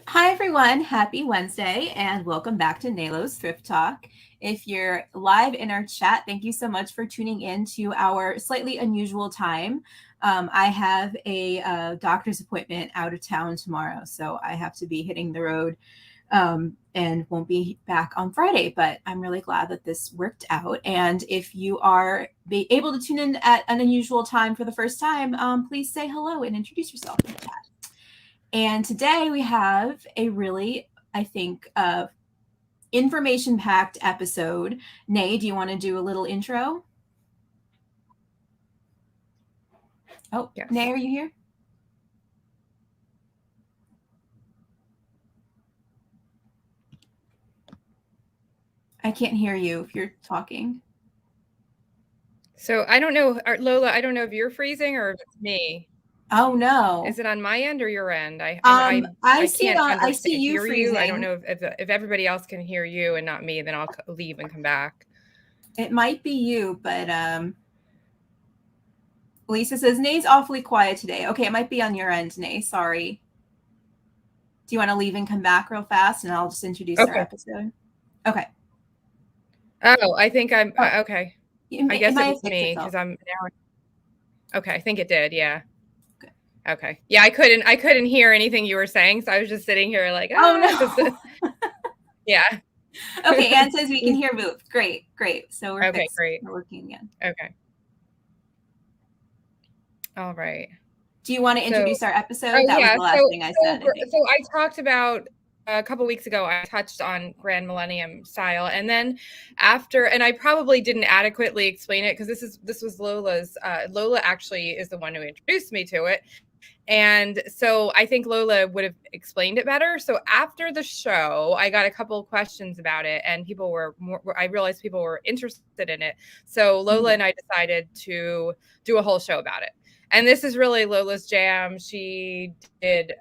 Hi, everyone. Happy Wednesday, and welcome back to Nalo's Thrift Talk. If you're live in our chat, thank you so much for tuning in to our slightly unusual time. I have a doctor's appointment out of town tomorrow, so I have to be hitting the road and won't be back on Friday. But I'm really glad that this worked out. And if you are able to tune in at an unusual time for the first time, please say hello and introduce yourself in the chat. And today we have a really, I think, information-packed episode. Nay, do you want to do a little intro? Oh, yes. Nay, are you here? I can't hear you if you're talking. So I don't know, Lola, I don't know if you're freezing or if it's me. Oh no! Is it on my end or your end? I see can't I see you hear freezing. you. I don't know if everybody else can hear you and not me. Then I'll leave and come back. It might be you, but Lisa says Nay's awfully quiet today. Okay, it might be on your end, Nay. Sorry. Do you want to leave and come back real fast, and I'll just introduce our episode? Okay. Oh, I think I'm okay. I guess it was me because I'm now. Okay, I think it did. Yeah. Okay. Yeah, I couldn't hear anything you were saying, so I was just sitting here like, oh no. Yeah. Okay, Anne says we can hear Booth. Great. So we're okay, great. We're working again. Okay. All right. Do you want to introduce our episode? That was the last thing I said. So I talked about a couple weeks ago, I touched on Grandmillennial style, and then after, and I probably didn't adequately explain it because this was Lola's. Lola actually is the one who introduced me to it, and so I think Lola would have explained it better. So after the show, I got a couple of questions about it, and people were more. I realized people were interested in it. So Lola and I decided to do a whole show about it. And this is really Lola's jam. She did,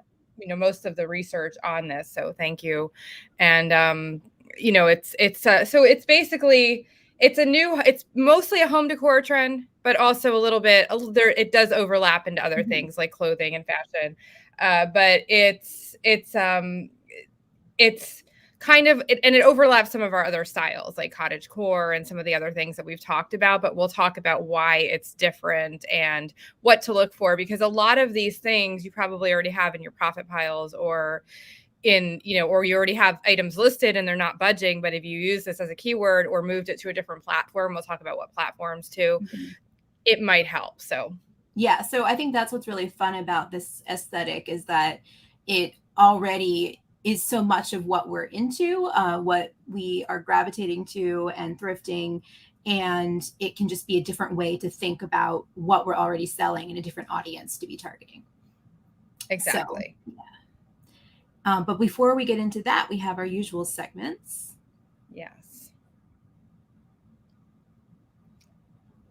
most of the research on this. So thank you. And, so it's basically, it's mostly a home decor trend, but also a little bit there. It does overlap into other things like clothing and fashion. But it's kind of, and it overlaps some of our other styles like cottage core and some of the other things that we've talked about, but we'll talk about why it's different and what to look for, because a lot of these things you probably already have in your profit piles or or you already have items listed and they're not budging. But if you use this as a keyword or moved it to a different platform, we'll talk about what platforms too, it might help. So yeah, so I think that's what's really fun about this aesthetic is that it already is so much of what we're into, what we are gravitating to and thrifting. And it can just be a different way to think about what we're already selling and a different audience to be targeting. Exactly. So, yeah. But before we get into that, we have our usual segments. Yes.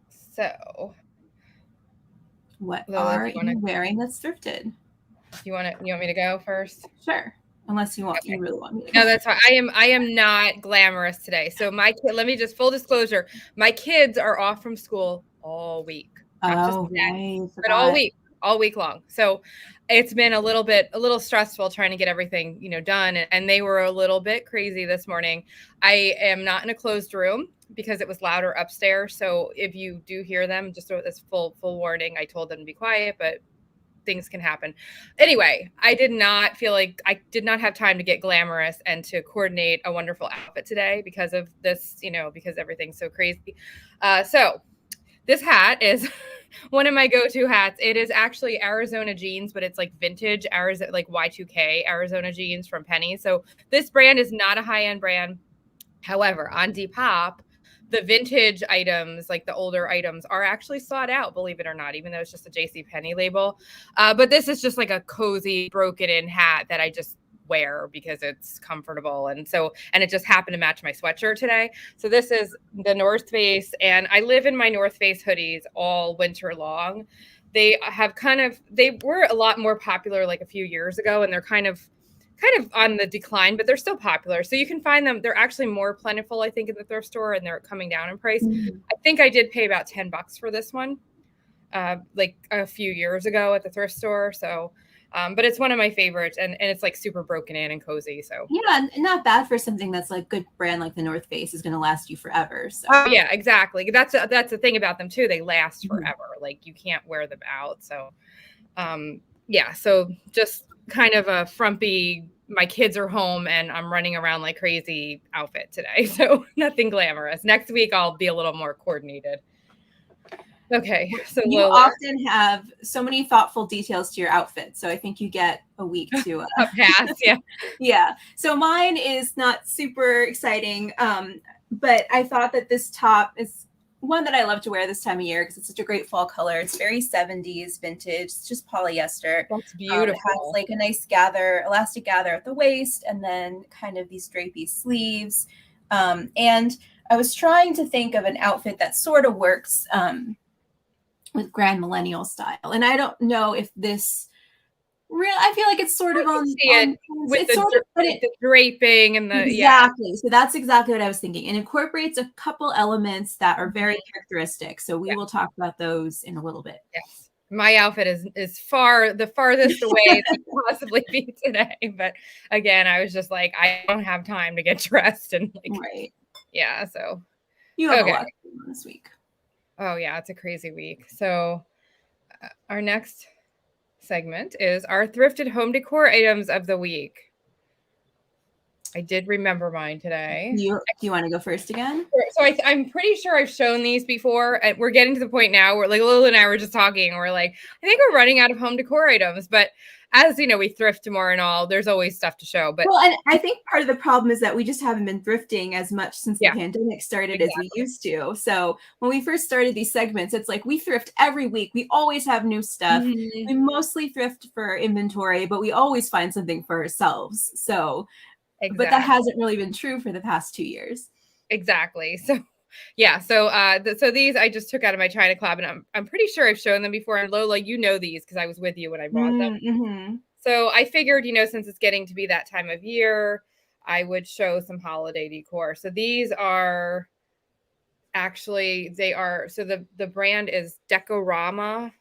So what Lola, are you wearing that's thrifted? You want me to go first? Sure. Unless you really want me to. No, that's fine. I am not glamorous today. So my kid, let me just full disclosure. My kids are off from school all week. Not just today, but all week long. So it's been a little stressful trying to get everything, done. And they were a little bit crazy this morning. I am not in a closed room because it was louder upstairs. So if you do hear them, just this full warning, I told them to be quiet, but things can happen. Anyway, I did not feel like I did not have time to get glamorous and to coordinate a wonderful outfit today because of this, because everything's so crazy. So this hat is one of my go-to hats. It is actually Arizona jeans, but it's like vintage Arizona, like Y2K Arizona jeans from Penny. So this brand is not a high-end brand. However, on Depop, the vintage items, like the older items, are actually sought out, believe it or not, even though it's just a JCPenney label. But this is just like a cozy, broken-in hat that I just wear because it's comfortable. And it just happened to match my sweatshirt today. So this is the North Face, and I live in my North Face hoodies all winter long. They were a lot more popular like a few years ago, and they're kind of on the decline, but they're still popular. So you can find them. They're actually more plentiful, I think, in the thrift store, and they're coming down in price. Mm-hmm. I think I did pay about $10 for this one, like a few years ago at the thrift store. So But it's one of my favorites, and it's like super broken in and cozy. So yeah, not bad for something that's like good brand like the North Face is going to last you forever. So yeah, exactly. That's the thing about them too. They last forever. Like you can't wear them out. So yeah, so just kind of a frumpy, my kids are home and I'm running around like crazy outfit today. So nothing glamorous. Next week I'll be a little more coordinated. Okay, so you often have so many thoughtful details to your outfit, so I think you get a week to a pass. Yeah. Yeah. So mine is not super exciting, but I thought that this top is one that I love to wear this time of year because it's such a great fall color. It's very 70s vintage. It's just polyester. That's beautiful. It has like a nice elastic gather at the waist, and then kind of these drapey sleeves. And I was trying to think of an outfit that sort of works with Grandmillennial style. And I don't know if this I feel like it's sort of on with the draping and the exactly. Yeah. So that's exactly what I was thinking. It incorporates a couple elements that are very characteristic. So we will talk about those in a little bit. Yes. My outfit is the farthest away that could possibly be today. But again, I was just like, I don't have time to get dressed and like right. Yeah. So you have a lot this week. Oh yeah, it's a crazy week. So our next segment is our thrifted home decor items of the week. I did remember mine today. Do you want to go first again? So I'm pretty sure I've shown these before. And we're getting to the point now where like Lila and I were just talking. And we're like, I think we're running out of home decor items. But as you know, we thrift more and all. There's always stuff to show. But well, and I think part of the problem is that we just haven't been thrifting as much since the pandemic started as we used to. So when we first started these segments, it's like we thrift every week. We always have new stuff. We mostly thrift for inventory, but we always find something for ourselves. So but that hasn't really been true for the past 2 years. Exactly. So yeah. So so these I just took out of my China Club, and I'm pretty sure I've shown them before. And Lola, you know these because I was with you when I bought them. So I figured, since it's getting to be that time of year, I would show some holiday decor. So these are actually so the brand is Decorama.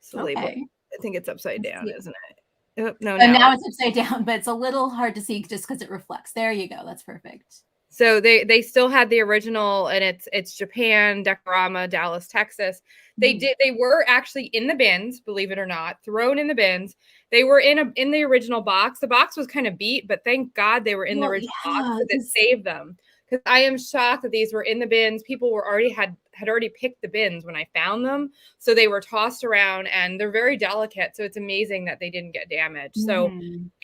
So I think it's upside down, isn't it? Oh, no, now it's upside down, but it's a little hard to see just because it reflects. There you go. That's perfect. So they still had the original, and it's Japan, Decorama, Dallas, Texas. They were actually in the bins, believe it or not, thrown in the bins. They were in the original box. The box was kind of beat, but thank God they were in the original box because it saved them. Because I am shocked that these were in the bins. People were had already picked the bins when I found them. So they were tossed around, and they're very delicate. So it's amazing that they didn't get damaged. So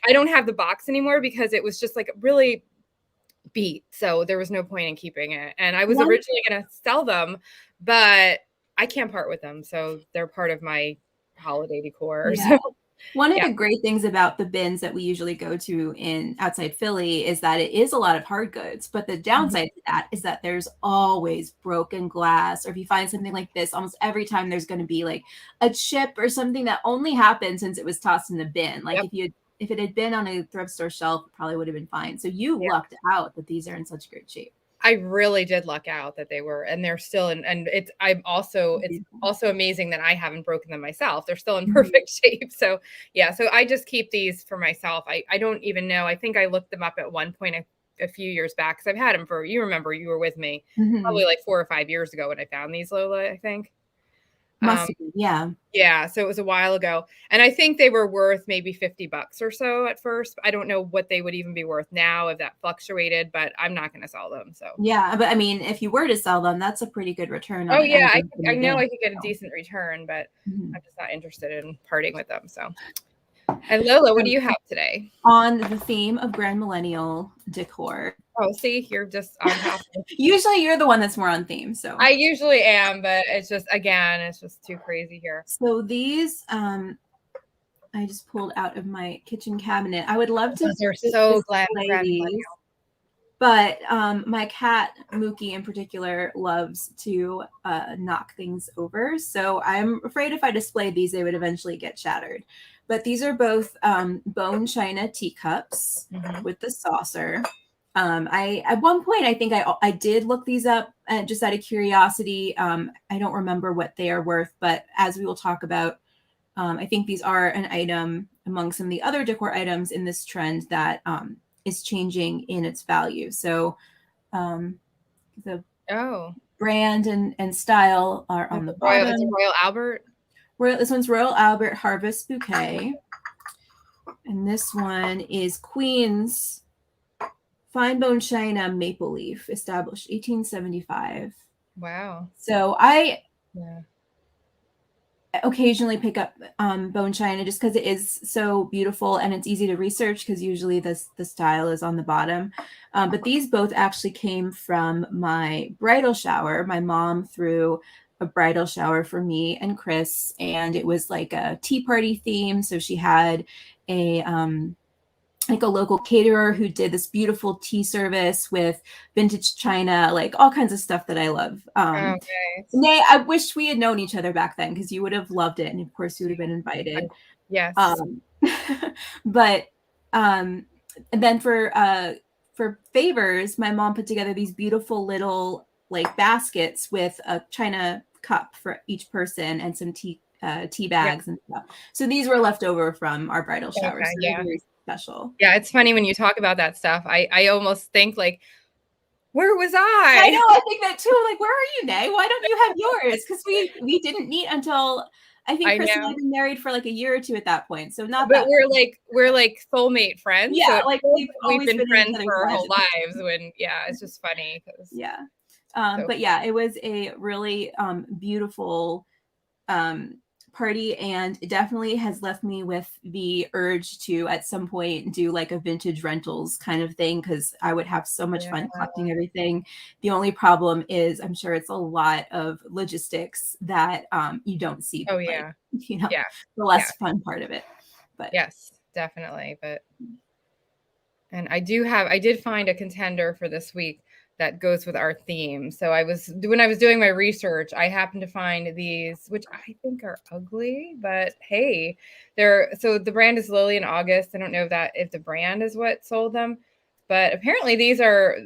I don't have the box anymore because it was just like really beat. So there was no point in keeping it. And I was originally going to sell them, but I can't part with them. So they're part of my holiday decor. Yeah. So one of the great things about the bins that we usually go to in outside Philly is that it is a lot of hard goods, but the downside to that is that there's always broken glass, or if you find something like this, almost every time there's going to be like a chip or something that only happened since it was tossed in the bin. Like if it had been on a thrift store shelf, it probably would have been fine. So you lucked out that these are in such great shape. I really did luck out that they were, and they're still in, and it's also amazing that I haven't broken them myself. They're still in perfect shape. So yeah, so I just keep these for myself. I don't even know. I think I looked them up at one point a few years back because I've had them you remember you were with me probably like 4 or 5 years ago when I found these, Lola, I think. Must be, yeah. Yeah, so it was a while ago. And I think they were worth maybe $50 or so at first. I don't know what they would even be worth now if that fluctuated, but I'm not going to sell them. So yeah, but I mean, if you were to sell them, that's a pretty good return. Oh yeah, I know I could get a decent return, but I'm just not interested in parting with them. So, and Lola, what do you have today? On the theme of Grandmillennial decor. Oh, see, you're just on top. Usually you're the one that's more on theme. So I usually am, but it's just too crazy here. So these, I just pulled out of my kitchen cabinet. I would love to. They're so glad. But my cat, Mookie in particular, loves to knock things over. So I'm afraid if I display these, they would eventually get shattered. But these are both bone china teacups with the saucer. At one point, I think I did look these up just out of curiosity. I don't remember what they are worth, but as we will talk about I think these are an item among some of the other decor items in this trend that is changing in its value. So the brand and style are on the bottom. Is it Royal Albert? This one's Royal Albert Harvest Bouquet. And this one is Queen's Fine Bone China Maple Leaf, established 1875. Wow. So I occasionally pick up bone china just because it is so beautiful and it's easy to research, because usually the style is on the bottom. But these both actually came from my bridal shower. My mom threw a bridal shower for me and Chris, and it was like a tea party theme. So she had a like a local caterer who did this beautiful tea service with vintage china, like all kinds of stuff that I love. Nay, I wish we had known each other back then, because you would have loved it, and of course you would have been invited. Yes. But and then for favors, my mom put together these beautiful little like baskets with a china cup for each person and some tea bags and stuff. So these were left over from our bridal shower. So they're very special. Yeah, it's funny when you talk about that stuff. I almost think like, where was I? I know, I think that too. I'm like, where are you, Nay? Why don't you have yours? Because we didn't meet until I think Chris and I had been married for like a year or two at that point. So not. But we're like soulmate friends. Yeah, so like we've been friends for our whole lives. It's just funny. Yeah, but yeah, it was a really beautiful party, and it definitely has left me with the urge to at some point do like a vintage rentals kind of thing, because I would have so much fun collecting everything. The only problem is I'm sure it's a lot of logistics that you don't see. The less fun part of it. But yes, definitely. And I did find a contender for this week that goes with our theme. So when I was doing my research, I happened to find these, which I think are ugly, but hey, so the brand is Lily in August. I don't know if the brand is what sold them, but apparently these are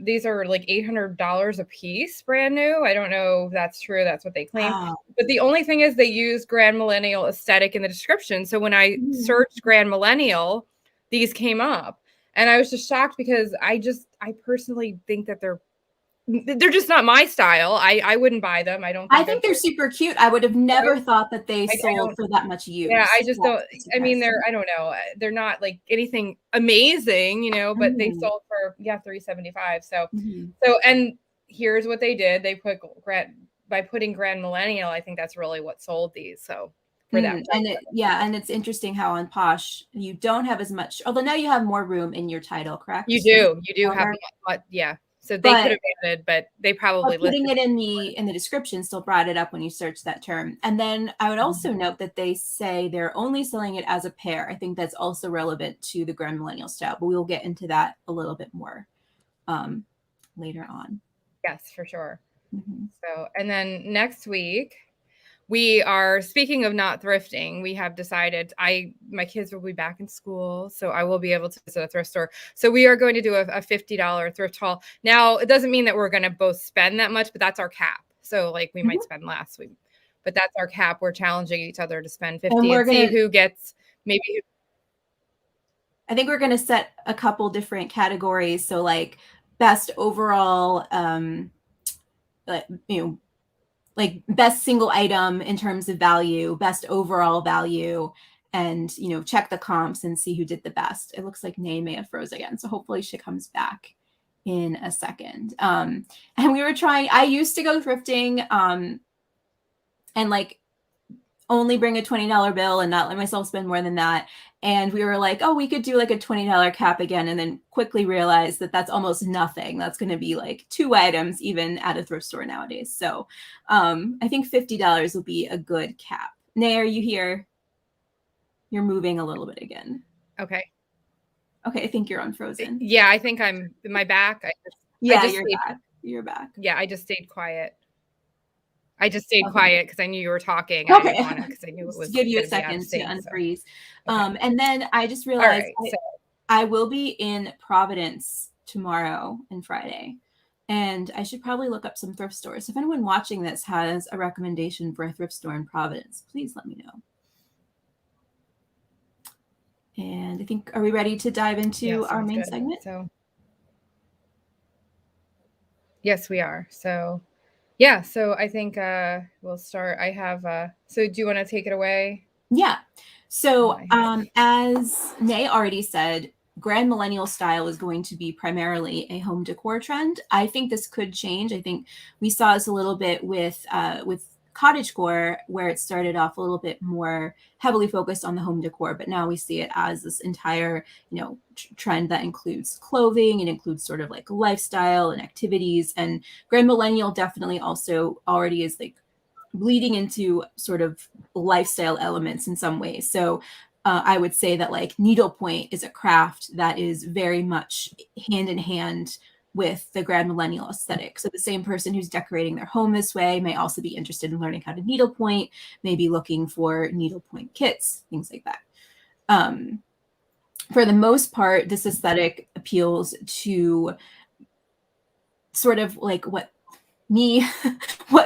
like $800 a piece, brand new. I don't know if that's true. That's what they claim. But the only thing is they use Grandmillennial aesthetic in the description. So when I searched Grandmillennial, these came up. And I was just shocked because I personally think that they're just not my style. I wouldn't buy them. I think they're super cute. I would have never thought that they sold for that much use. Yeah, I just don't. I mean, I don't know. They're not like anything amazing, but they sold for $375. So and here's what they did. They put by putting Grandmillennial. I think that's really what sold these. So for that, and it's interesting how on Posh you don't have as much. Although now you have more room in your title, correct? You do have, So they could have added, but they probably putting it in the description still brought it up when you search that term. And then I would also note that they say they're only selling it as a pair. I think that's also relevant to the Grandmillennial style, but we will get into that a little bit more later on. Yes, for sure. So, and then next week we are, speaking of not thrifting, we have decided my kids will be back in school, so I will be able to visit a thrift store. So we are going to do a $50 thrift haul. Now, it doesn't mean that we're going to both spend that much, but that's our cap. So like we might spend less, but that's our cap. We're challenging each other to spend 50 and see who gets maybe. I think we're going to set a couple different categories. So like best overall, like best single item in terms of value, best overall value, and check the comps and see who did the best. It looks like Nay may have froze again, so hopefully she comes back in a second. And we were trying. I used to go thrifting, and like only bring a $20 bill and not let myself spend more than that. And we were like, oh, we could do like a $20 cap again, and then quickly realized that that's almost nothing. That's going to be like 2 items even at a thrift store nowadays. So I think $50 will be a good cap. Nay, are you here? You're moving a little bit again. Okay, I think you're unfrozen. Yeah, I think I'm in my back. You're back. You're back. Yeah, I just stayed quiet. Quiet because I knew you were talking. Okay. Because I knew it was. Give you a second to unfreeze. So. And then I just realized I will be in Providence tomorrow and Friday, and I should probably look up some thrift stores. If anyone watching this has a recommendation for a thrift store in Providence, please let me know. And I think, are we ready to dive into our main segment? So, yes, we are. So, yeah. So I think we'll start. I have. So, do you want to take it away? Yeah. So, as Nay already said, Grandmillennial style is going to be primarily a home decor trend. I think this could change. I think we saw this a little bit with cottagecore, where it started off a little bit more heavily focused on the home decor, but now we see it as this entire, trend that includes clothing and includes sort of like lifestyle and activities. And Grandmillennial definitely also already is like bleeding into sort of lifestyle elements in some ways. So I would say that like needlepoint is a craft that is very much hand in hand with the Grandmillennial aesthetic. So the same person who's decorating their home this way may also be interested in learning how to needlepoint, maybe looking for needlepoint kits, things like that. For the most part, this aesthetic appeals to sort of like what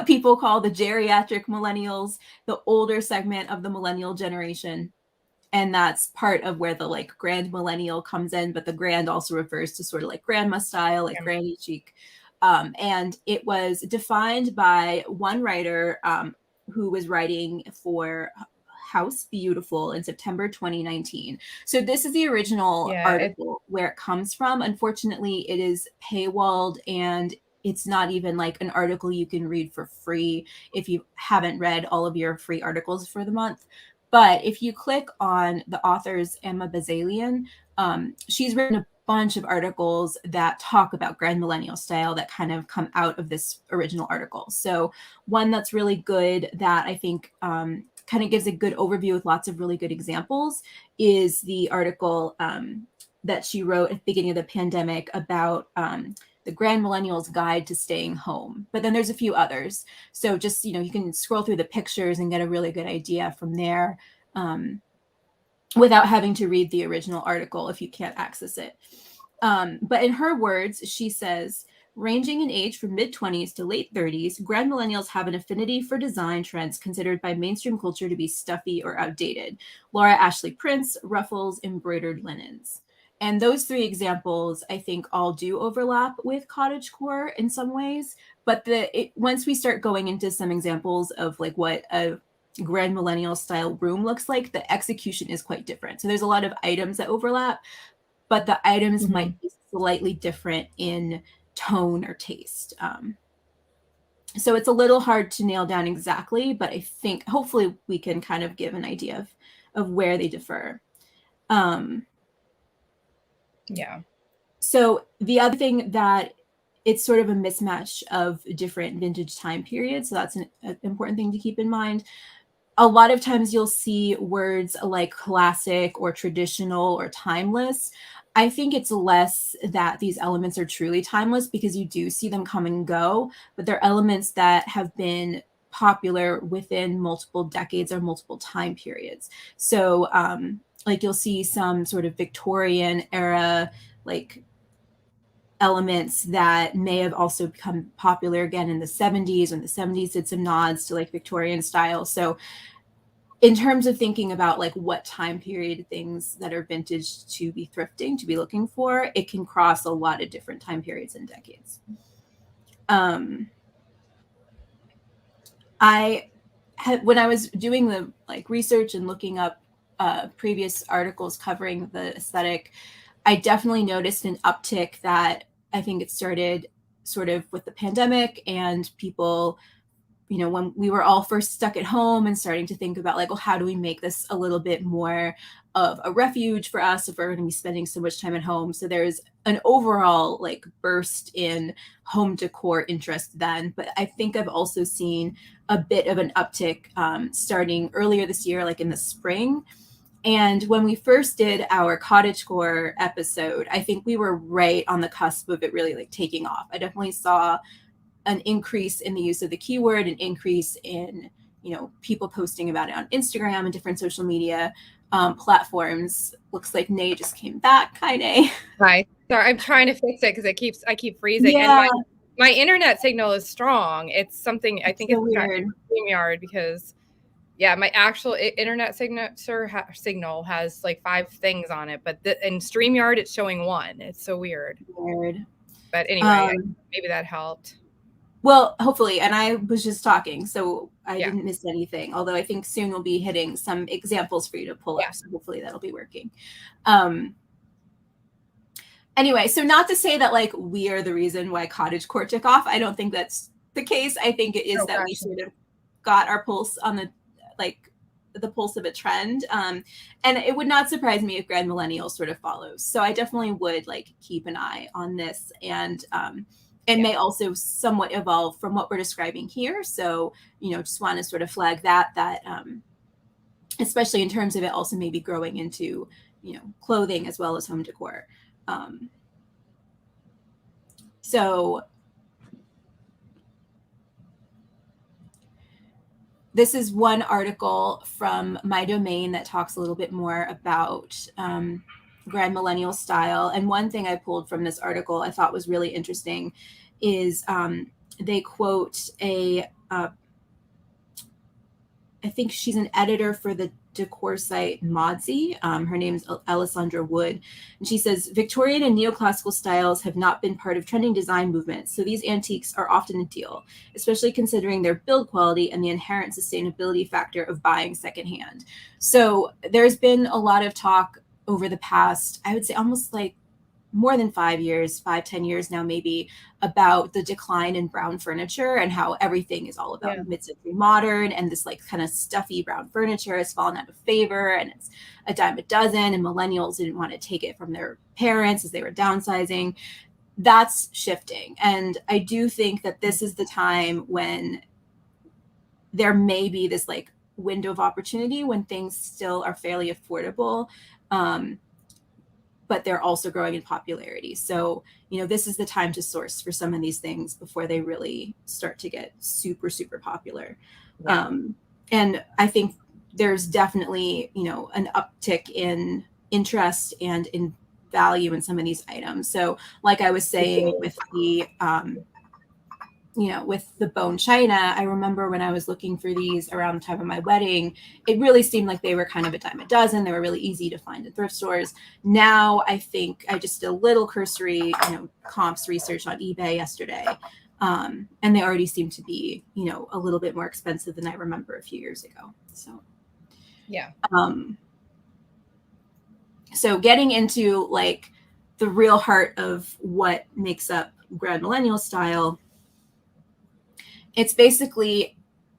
people call the geriatric millennials, the older segment of the millennial generation. And that's part of where the like grand millennial comes in, but the grand also refers to sort of like grandma style, like granny chic. And it was defined by one writer who was writing for House Beautiful in September 2019. So this is the original article where it comes from. Unfortunately, it is paywalled, and it's not even like an article you can read for free if you haven't read all of your free articles for the month. But if you click on the author's Emma Bazalian, she's written a bunch of articles that talk about Grandmillennial style that kind of come out of this original article. So one that's really good that I think kind of gives a good overview with lots of really good examples is the article that she wrote at the beginning of the pandemic about the Grandmillennial's Guide to Staying Home. But then there's a few others. So just, you can scroll through the pictures and get a really good idea from there without having to read the original article if you can't access it. But in her words, she says, ranging in age from mid-20s to late 30s, Grandmillennials have an affinity for design trends considered by mainstream culture to be stuffy or outdated. Laura Ashley prints, ruffles, embroidered linens. And those three examples, I think, all do overlap with cottagecore in some ways. But once we start going into some examples of like what a Grandmillennial style room looks like, the execution is quite different. So there's a lot of items that overlap, but the items might be slightly different in tone or taste. So it's a little hard to nail down exactly, but I think hopefully we can kind of give an idea of where they differ. Yeah. So the other thing that it's sort of a mismatch of different vintage time periods. So that's an important thing to keep in mind. A lot of times you'll see words like classic or traditional or timeless. I think it's less that these elements are truly timeless because you do see them come and go, but they're elements that have been popular within multiple decades or multiple time periods. So like you'll see some sort of Victorian era like elements that may have also become popular again in the 70s, when the 70s did some nods to like Victorian style. So in terms of thinking about like what time period things that are vintage to be thrifting, to be looking for, it can cross a lot of different time periods and decades. When I was doing the like research and looking up previous articles covering the aesthetic, I definitely noticed an uptick that I think it started sort of with the pandemic and people, when we were all first stuck at home and starting to think about like, well, how do we make this a little bit more of a refuge for us if we're going to be spending so much time at home? So there's an overall like burst in home decor interest then, but I think I've also seen a bit of an uptick starting earlier this year, like in the spring. And when we first did our cottagecore episode, I think we were right on the cusp of it really like taking off. I definitely saw an increase in the use of the keyword, an increase in, people posting about it on Instagram and different social media platforms. Looks like Nay just came back. Hi, Nay. Hi. Sorry, I'm trying to fix it because I keep freezing. Yeah. And my internet signal is strong. It's something I think it's weird. StreamYard because Yeah, my actual internet signal has like 5 things on it, but in StreamYard it's showing 1. It's so weird. But anyway, maybe that helped. Well, hopefully. And I was just talking, so I didn't miss anything. Although I think soon we'll be hitting some examples for you to pull up. So hopefully that'll be working. Anyway, so not to say that like we are the reason why cottagecore took off. I don't think that's the case. I think it is that we sort of got our pulse on the pulse of a trend. And it would not surprise me if Grandmillennial sort of follows. So I definitely would like keep an eye on this, and it may also somewhat evolve from what we're describing here. So, just want to sort of flag that especially in terms of it also maybe growing into, clothing as well as home decor. So this is one article from My Domain that talks a little bit more about Grandmillennial style. And one thing I pulled from this article I thought was really interesting is they quote I think she's an editor for the decor site Modsy. Her name's Alessandra Wood. And she says, Victorian and neoclassical styles have not been part of trending design movements, so these antiques are often a deal, especially considering their build quality and the inherent sustainability factor of buying secondhand. So there's been a lot of talk over the past, I would say almost like more than 5 years, 10 years now, maybe, about the decline in brown furniture and how everything is all about mid-century modern, and this like kind of stuffy brown furniture has fallen out of favor and it's a dime a dozen, and millennials didn't want to take it from their parents as they were downsizing. That's shifting. And I do think that this is the time when there may be this like window of opportunity when things still are fairly affordable. But they're also growing in popularity. So, this is the time to source for some of these things before they really start to get super, super popular. Yeah. And I think there's definitely, an uptick in interest and in value in some of these items. So like I was saying with the, with the bone china, I remember when I was looking for these around the time of my wedding, it really seemed like they were kind of a dime a dozen. They were really easy to find in thrift stores. Now, I think I just did a little cursory, comps research on eBay yesterday. And they already seem to be, a little bit more expensive than I remember a few years ago. So, yeah. So getting into like the real heart of what makes up Grandmillennial style, it's basically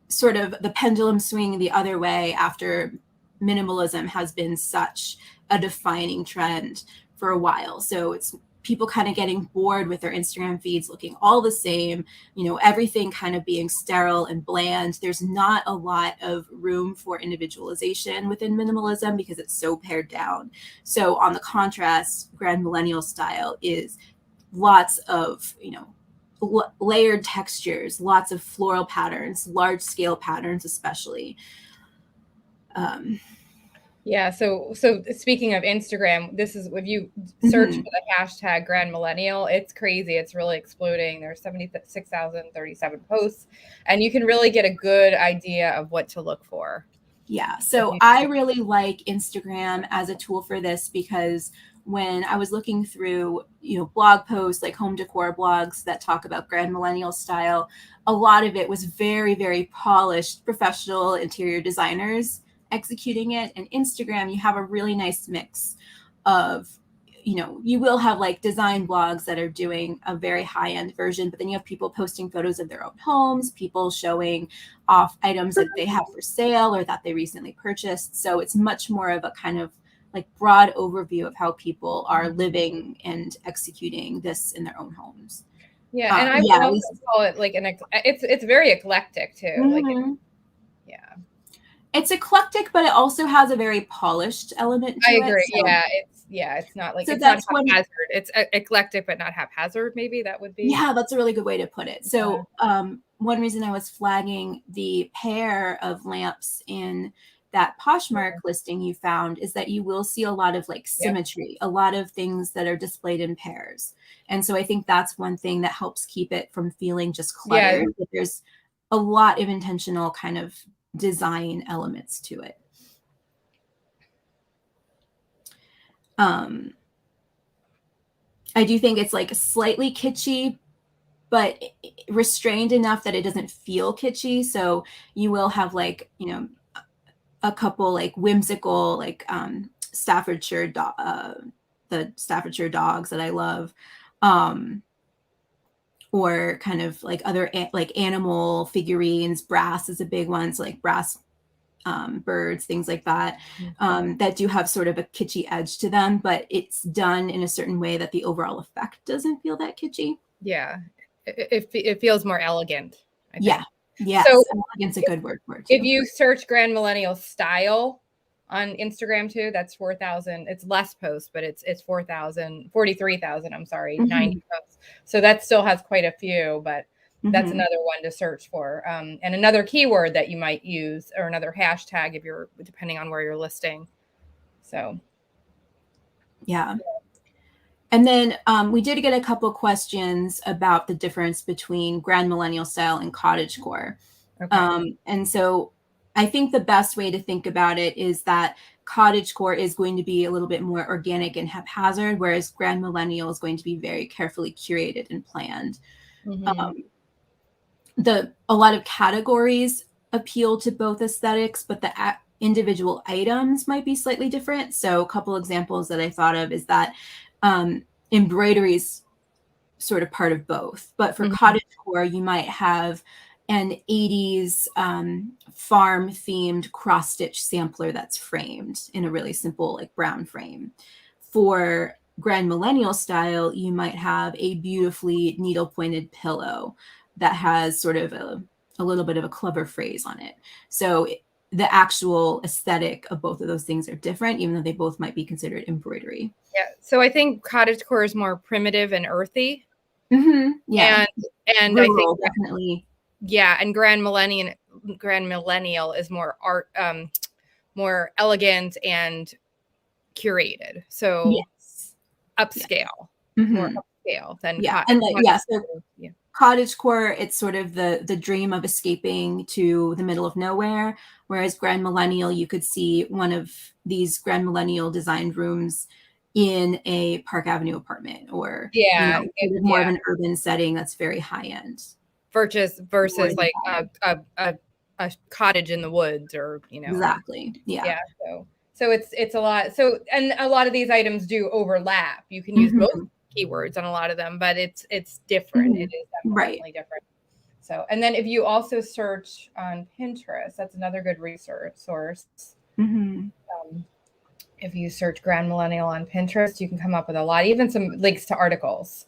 sort of the pendulum swinging the other way after minimalism has been such a defining trend for a while. So it's people kind of getting bored with their Instagram feeds looking all the same, everything kind of being sterile and bland. There's not a lot of room for individualization within minimalism because it's so pared down. So on the contrast, Grandmillennial style is lots of, layered textures, lots of floral patterns, large scale patterns, especially. Yeah. So speaking of Instagram, this is, if you search for the hashtag Grandmillennial, it's crazy. It's really exploding. There's 76,037 posts, and you can really get a good idea of what to look for. Yeah. So I really like Instagram as a tool for this because when I was looking through, blog posts, like home decor blogs that talk about Grandmillennial style, a lot of it was very, very polished professional interior designers executing it. And Instagram, you have a really nice mix of, you will have like design blogs that are doing a very high-end version, but then you have people posting photos of their own homes, people showing off items that they have for sale or that they recently purchased. So it's much more of a kind of like broad overview of how people are living and executing this in their own homes. Yeah, and I would also call it like it's very eclectic too. Mm-hmm. It's eclectic, but it also has a very polished element to it. I agree. So. It's not like, so it's not haphazard. It's eclectic, but not haphazard. Maybe that would be. Yeah, that's a really good way to put it. So one reason I was flagging the pair of lamps in that Poshmark listing you found is that you will see a lot of like symmetry, a lot of things that are displayed in pairs. And so I think that's one thing that helps keep it from feeling just cluttered. There's a lot of intentional kind of design elements to it. I do think it's like slightly kitschy, but restrained enough that it doesn't feel kitschy. So you will have like, you know, a couple like whimsical, like Staffordshire, the Staffordshire dogs that I love. Or kind of like other like animal figurines. Brass is a big one. So like brass birds, things like that, that do have sort of a kitschy edge to them, but it's done in a certain way that the overall effect doesn't feel that kitschy. Yeah, it feels more elegant, I think. Yeah. Yes. So elegant's a good word for it too. If you search Grand Millennial style on Instagram too, that's 4,000. It's less posts, but it's 43,000. I'm sorry, 90 posts. So that still has quite a few, but that's another one to search for. And another keyword that you might use, or another hashtag if you're, depending on where you're listing. So, yeah. And then we did get a couple questions about the difference between Grand Millennial style and cottagecore. Okay. And so I think the best way to think about it is that cottagecore is going to be a little bit more organic and haphazard, whereas Grand Millennial is going to be very carefully curated and planned. A lot of categories appeal to both aesthetics, but the individual items might be slightly different. So a couple examples that I thought of is that embroidery is sort of part of both, but for cottagecore, you might have an 80s farm themed cross stitch sampler that's framed in a really simple like brown frame. For Grand Millennial style, you might have a beautifully needle pointed pillow that has sort of a little bit of a clever phrase on it. So the actual aesthetic of both of those things are different, even though they both might be considered embroidery. Yeah. So I think cottagecore is more primitive and earthy. Yeah. And rural, I think definitely. Yeah, and Grand Millennial is more art, more elegant and curated. So upscale, more upscale than so cottagecore, it's sort of the dream of escaping to the middle of nowhere, whereas Grand Millennial, you could see one of these Grand Millennial designed rooms in a Park Avenue apartment, or more of an urban setting that's very high end. Versus like a cottage in the woods, or exactly. Yeah. So it's a lot. So, and a lot of these items do overlap. You can use both keywords on a lot of them, but it's different. It is definitely different. So, and then if you also search on Pinterest, that's another good research source. If you search Grand Millennial on Pinterest, you can come up with a lot, even some links to articles,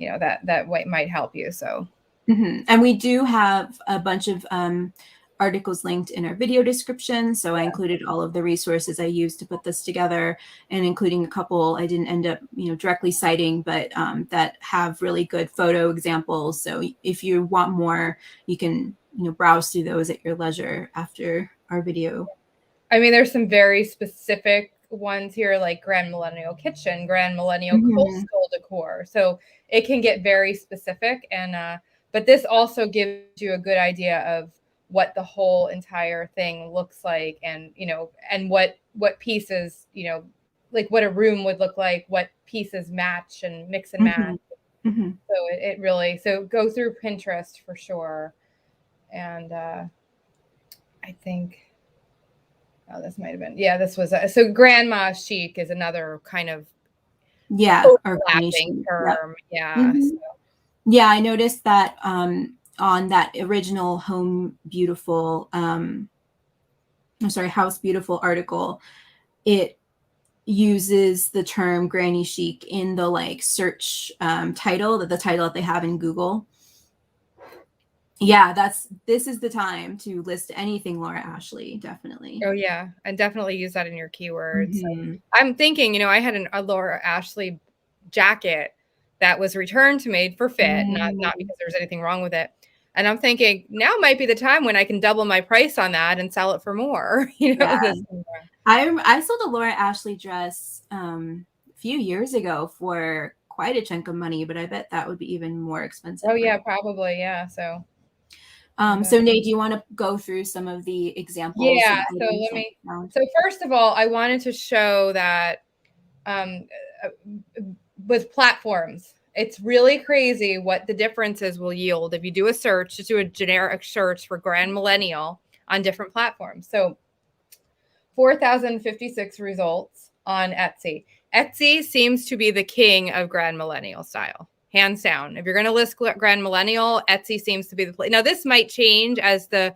that might help you. So. And we do have a bunch of articles linked in our video description. So I included all of the resources I used to put this together, and including a couple I didn't end up, directly citing, but that have really good photo examples. So if you want more, you can, browse through those at your leisure after our video. I mean, there's some very specific ones here, like Grand Millennial kitchen, Grand Millennial coastal decor. So it can get very specific, and but this also gives you a good idea of what the whole entire thing looks like, and and what pieces, like what a room would look like, what pieces match and mix and match. So it really, so go through Pinterest for sure. And I think this might have been, this was so grandma chic is another kind of overlapping term. Yeah, I noticed that on that original Home Beautiful, House Beautiful article, it uses the term granny chic in the search title, the title that they have in Google. Yeah, this is the time to list anything Laura Ashley, definitely. Oh yeah, and definitely use that in your keywords. So I'm thinking, I had a Laura Ashley jacket that was returned to Made for Fit, not because there was anything wrong with it. And I'm thinking now might be the time when I can double my price on that and sell it for more. I sold a Laura Ashley dress a few years ago for quite a chunk of money, but I bet that would be even more expensive. Oh yeah, probably. Yeah. So, So Nate, do you want to go through some of the examples? Yeah. So first of all, I wanted to show that with platforms, it's really crazy what the differences will yield if you do a search, just do a generic search for Grandmillennial on different platforms. So 4,056 results on Etsy. Etsy seems to be the king of Grandmillennial style, hands down. If you're going to list Grandmillennial, Etsy seems to be the place. Now this might change as the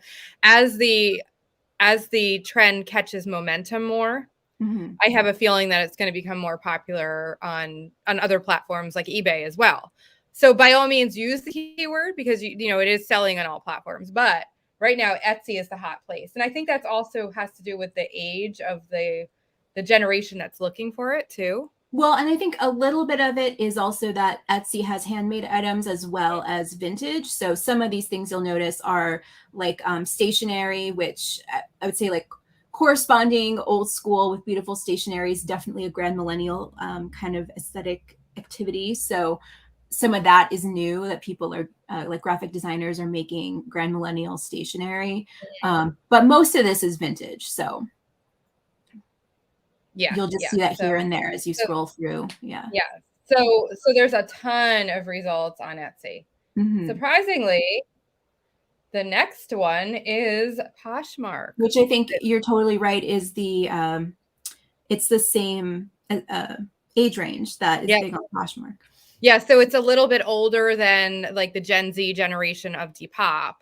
trend catches momentum more. Mm-hmm. I have a feeling that it's going to become more popular on other platforms like eBay as well. So by all means, use the keyword because you know it is selling on all platforms. But right now, Etsy is the hot place, and I think that's also has to do with the age of the generation that's looking for it too. Well, and I think a little bit of it is also that Etsy has handmade items as well as vintage. So some of these things you'll notice are like stationery, which I would say like corresponding old school with beautiful stationery is definitely a Grandmillennial kind of aesthetic activity. So some of that is new that people are like graphic designers are making Grandmillennial stationery. But most of this is vintage. So yeah, you'll just see that here and there as you scroll through. Yeah. So there's a ton of results on Etsy. Mm-hmm. Surprisingly, the next one is Poshmark, which I think you're totally right. Is the it's the same age range that is big on Poshmark. Yeah, so it's a little bit older than like the Gen Z generation of Depop,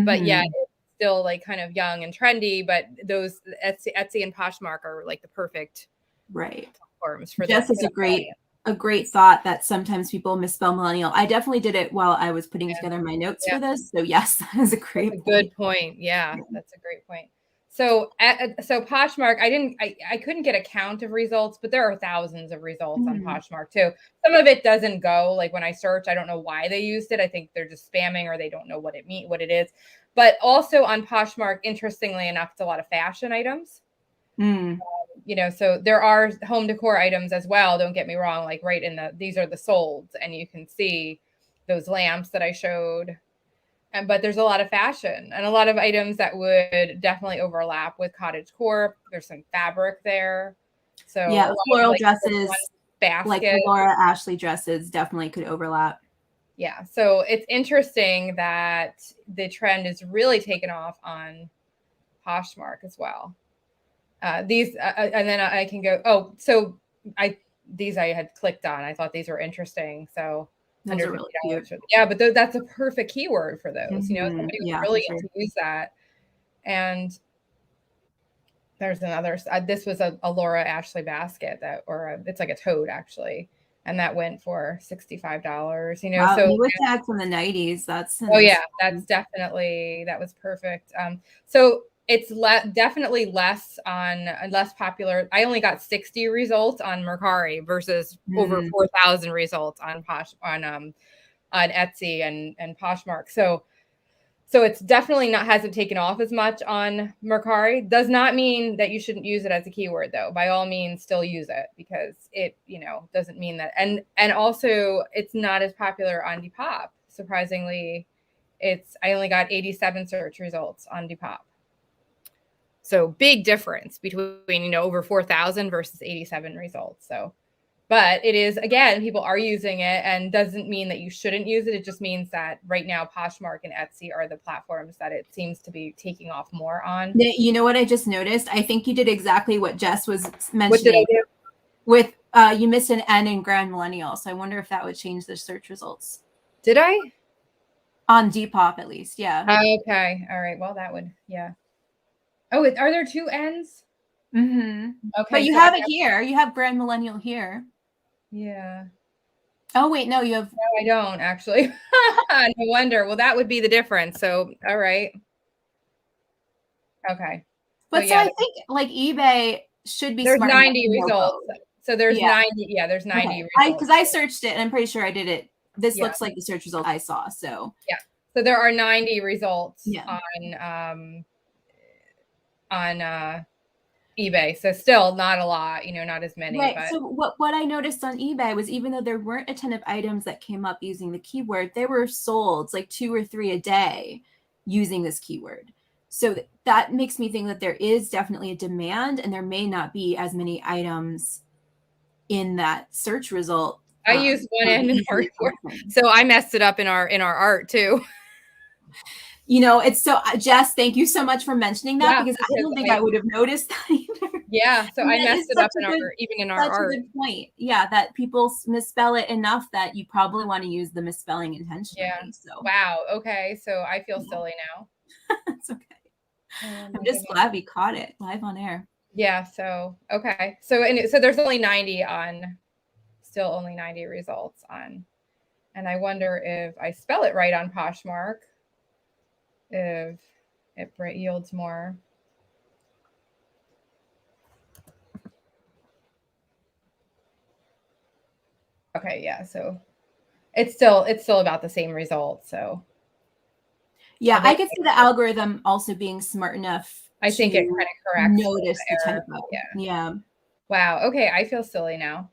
but yet it's still like kind of young and trendy. But those Etsy and Poshmark are like the perfect platforms for Jess is a great thought that sometimes people misspell millennial. I definitely did it while I was putting together my notes for this. So yes, that is a good point. Yeah, that's a great point. So Poshmark, I couldn't get a count of results, but there are thousands of results on Poshmark too. Some of it doesn't go, like when I search, I don't know why they used it. I think they're just spamming or they don't know what it is. But also on Poshmark, interestingly enough, it's a lot of fashion items. You know, so there are home decor items as well. Don't get me wrong. Like these are the solds, and you can see those lamps that I showed. But there's a lot of fashion and a lot of items that would definitely overlap with cottage core. There's some fabric there. So yeah, floral dresses, like the Laura Ashley dresses definitely could overlap. Yeah. So it's interesting that the trend is really taken off on Poshmark as well. And then I can go, these I had clicked on. I thought these were interesting. So those are really cute. Yeah, but that's a perfect keyword for those. You know, somebody was really into use that. And there's another. This was a Laura Ashley basket it's like a tote actually, and that went for $65. You know, wow, so with tag from the 90s. That's that's definitely that was perfect. So it's definitely less popular. I only got 60 results on Mercari versus over 4,000 results on Etsy and Poshmark. So it's definitely hasn't taken off as much on Mercari. Does not mean that you shouldn't use it as a keyword though. By all means, still use it because it, doesn't mean that. And also it's not as popular on Depop. Surprisingly, I only got 87 search results on Depop. So big difference between, over 4,000 versus 87 results. So, but it is, again, people are using it and doesn't mean that you shouldn't use it. It just means that right now Poshmark and Etsy are the platforms that it seems to be taking off more on. You know what I just noticed? I think you did exactly what Jess was mentioning. What did I do? With you missed an N in Grandmillennial. So I wonder if that would change the search results. Did I? On Depop at least, yeah. Okay. All right. Well, that would, yeah. Oh, are there two N's? Okay. But you have it here. You have Grandmillennial here. Yeah. Oh, wait. No, you have. No, I don't actually. No wonder. Well, that would be the difference. So, all right. Okay. But so I think like eBay should be there's 90 results. So there's 90. Yeah, there's 90 results. Because I searched it and I'm pretty sure I did it. This looks like the search result I saw. So yeah. So there are 90 results on eBay. So still not a lot, not as many. Right. But. So what I noticed on eBay was even though there weren't a ton of items that came up using the keyword, they were sold like 2 or 3 a day. using this keyword. So that makes me think that there is definitely a demand, and there may not be as many items in that search result. I used one end in art, so I messed it up in our art too. You know, it's so, Jess, thank you so much for mentioning that, because I don't think I would have noticed that either. Yeah, so I messed it up in even in our art. Such a good point. Yeah, that people misspell it enough that you probably want to use the misspelling intentionally. Yeah. So wow. Okay, so I feel silly now. That's okay. I'm just glad we caught it live on air. Yeah. So okay. So so there's only 90 on, still only 90 results on, and I wonder if I spell it right on Poshmark, if it yields more. Okay, yeah, so it's still about the same result. So yeah, I could see the algorithm also being smart enough. I think it kind of corrects. Notice the typo. Yeah. Wow. Okay, I feel silly now.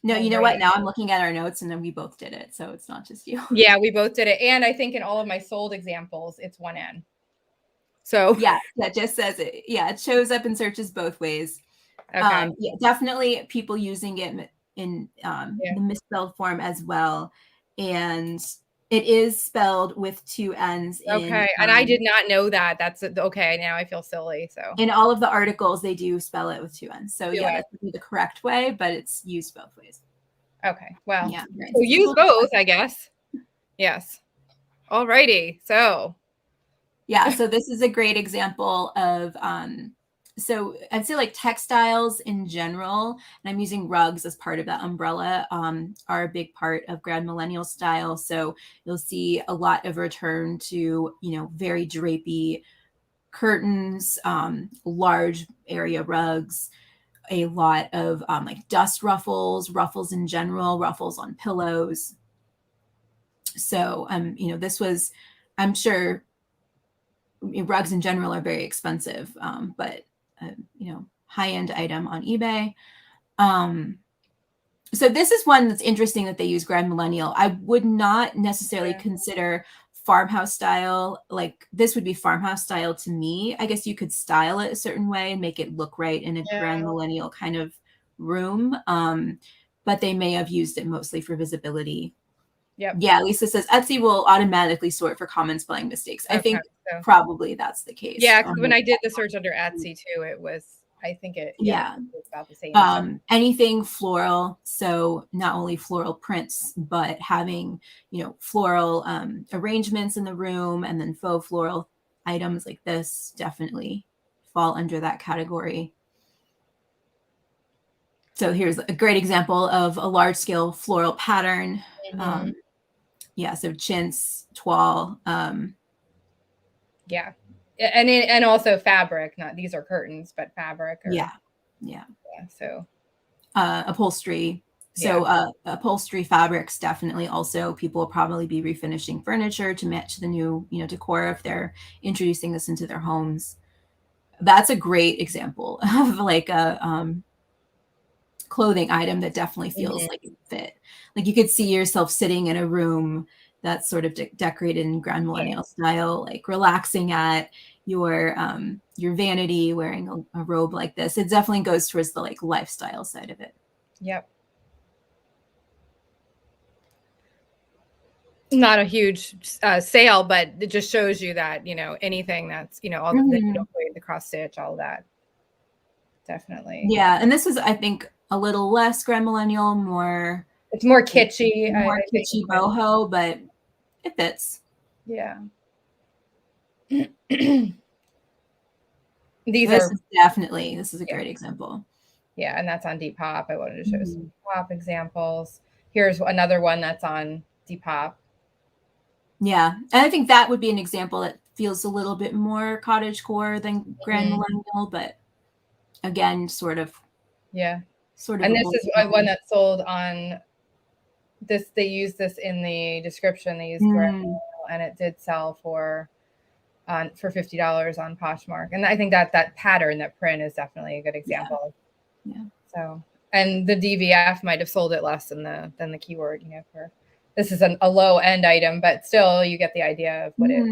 No, you know what? Now I'm looking at our notes, and then we both did it, so it's not just you. Yeah, we both did it, and I think in all of my sold examples, it's one N. So yeah, that just says it. Yeah, it shows up in searches both ways. Okay. Yeah, definitely people using it in the misspelled form as well, and it is spelled with 2 N's. Okay, and I did not know that. That's okay. Now I feel silly. So in all of the articles, they do spell it with 2 N's. So yeah, that's the correct way, but it's used both ways. Okay, well, yeah, so use both, I guess. Yes. All righty. So yeah, so this is a great example of so I'd say like textiles in general, and I'm using rugs as part of that umbrella, are a big part of Grandmillennial style. So you'll see a lot of return to, you know, very drapey curtains, large area rugs, a lot of like dust ruffles in general, ruffles on pillows. So, you know, this was, I'm sure rugs in general are very expensive, but you know, high-end item on eBay. So this is one that's interesting that they use Grandmillennial. I would not necessarily consider farmhouse style. Like this would be farmhouse style to me. I guess you could style it a certain way and make it look right in a Grandmillennial kind of room. But they may have used it mostly for visibility. Yep. Yeah, Lisa says Etsy will automatically sort for common spelling mistakes. I think probably that's the case. Yeah, because when I did the search under Etsy too, it was, I think it was about the same. Anything floral, so not only floral prints, but having, you know, floral arrangements in the room, and then faux floral items like this definitely fall under that category. So here's a great example of a large scale floral pattern. Yeah, so chintz, toile. Yeah, and also fabric. Not these are curtains, but fabric. Yeah. So upholstery. So upholstery fabrics definitely also people will probably be refinishing furniture to match the new, you know, decor if they're introducing this into their homes. That's a great example of like a clothing item that definitely feels like it fit. Like you could see yourself sitting in a room that's sort of decorated in Grandmillennial style, like relaxing at your vanity, wearing a robe like this. It definitely goes towards the like lifestyle side of it. Yep. Not a huge sale, but it just shows you that, you know, anything that's, you know, all the cross stitch, all that. Definitely. Yeah, and this was, I think, a little less Grandmillennial, more. It's more kitschy. More kitschy boho, but it fits. Yeah. This is a great example. Yeah, and that's on Depop. I wanted to show some Depop examples. Here's another one that's on Depop. Yeah, and I think that would be an example that feels a little bit more cottagecore than Grandmillennial, but again, sort of. And this is one that sold on this. They used this in the description. They used Grandmillennial, and it did sell for $50 on Poshmark. And I think that pattern, that print, is definitely a good example. Yeah. So, and the DVF might have sold it less than the keyword, you know, for this is a low end item, but still you get the idea of what it